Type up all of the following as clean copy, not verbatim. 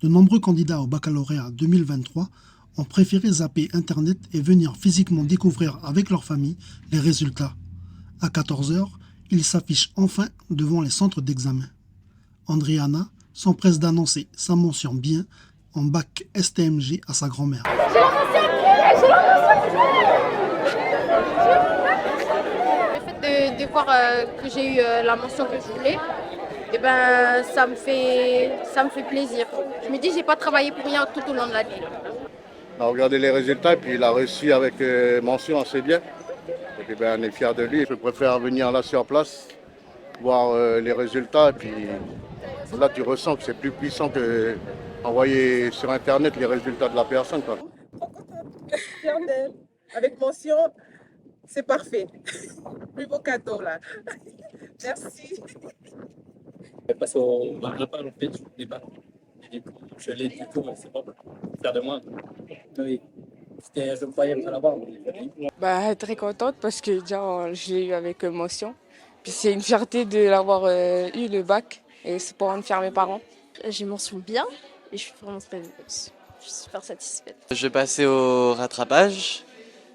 De nombreux candidats au baccalauréat 2023 ont préféré zapper Internet et venir physiquement découvrir avec leur famille les résultats. À 14 heures, ils s'affichent enfin devant les centres d'examen. Andriana s'empresse d'annoncer sa mention bien en bac STMG à sa grand-mère. Le fait de voir que j'ai eu la mention que je voulais, eh ben, ça me fait plaisir. Je me dis, j'ai pas travaillé pour rien tout au long de l'année. On a regardé les résultats et puis il a réussi avec mention assez bien. Et puis ben, on est fiers de lui. Je préfère venir là sur place, voir les résultats. Et puis là, tu ressens que c'est plus puissant que envoyer sur Internet les résultats de la personne, quoi. Fière d'elle. Avec mention, c'est parfait. Plus beau cadeau là. Merci. Parce qu'on ne pas en fait, je ne l'ai pas. Et du coup, je l'ai du coup, c'est pas faire de moi. Oui. Je me croyais pas l'avoir. Très contente parce que déjà, je l'ai eu avec mention. Puis c'est une fierté de l'avoir eu le bac et c'est pour rendre fier mes parents. J'ai mention bien et je suis vraiment je suis super satisfaite. Je vais passer au rattrapage,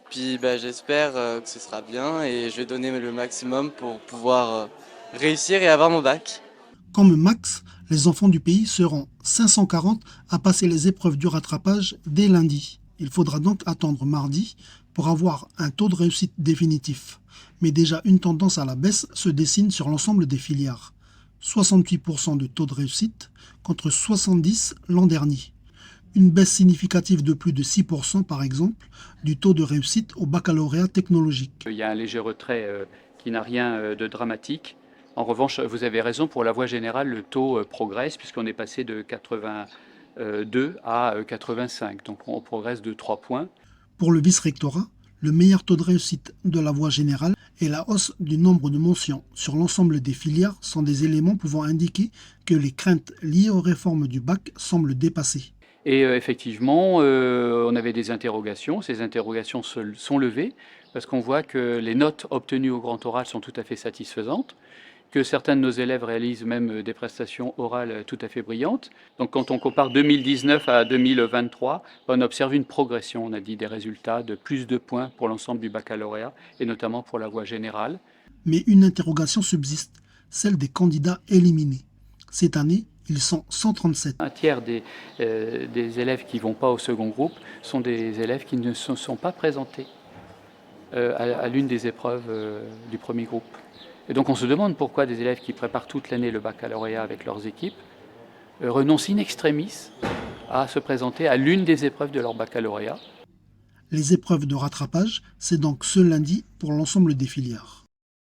puis j'espère que ce sera bien et je vais donner le maximum pour pouvoir réussir et avoir mon bac. Comme Max, les enfants du pays seront 540 à passer les épreuves du rattrapage dès lundi. Il faudra donc attendre mardi pour avoir un taux de réussite définitif. Mais déjà une tendance à la baisse se dessine sur l'ensemble des filières. 68% de taux de réussite contre 70% l'an dernier. Une baisse significative de plus de 6% par exemple du taux de réussite au baccalauréat technologique. Il y a un léger retrait qui n'a rien de dramatique. En revanche, vous avez raison, pour la voie générale, le taux progresse puisqu'on est passé de 82 à 85. Donc on progresse de 3 points. Pour le vice-rectorat, le meilleur taux de réussite de la voie générale et la hausse du nombre de mentions sur l'ensemble des filières sont des éléments pouvant indiquer que les craintes liées aux réformes du bac semblent dépassées. Et effectivement, on avait des interrogations. Ces interrogations sont levées parce qu'on voit que les notes obtenues au grand oral sont tout à fait satisfaisantes, que certains de nos élèves réalisent même des prestations orales tout à fait brillantes. Donc quand on compare 2019 à 2023, on observe une progression, on a dit, des résultats de plus de points pour l'ensemble du baccalauréat, et notamment pour la voie générale. Mais une interrogation subsiste, celle des candidats éliminés. Cette année, ils sont 137. Un tiers des élèves qui ne vont pas au second groupe sont des élèves qui ne se sont pas présentés à l'une des épreuves du premier groupe. Et donc on se demande pourquoi des élèves qui préparent toute l'année le baccalauréat avec leurs équipes renoncent in extremis à se présenter à l'une des épreuves de leur baccalauréat. Les épreuves de rattrapage, c'est donc ce lundi pour l'ensemble des filières.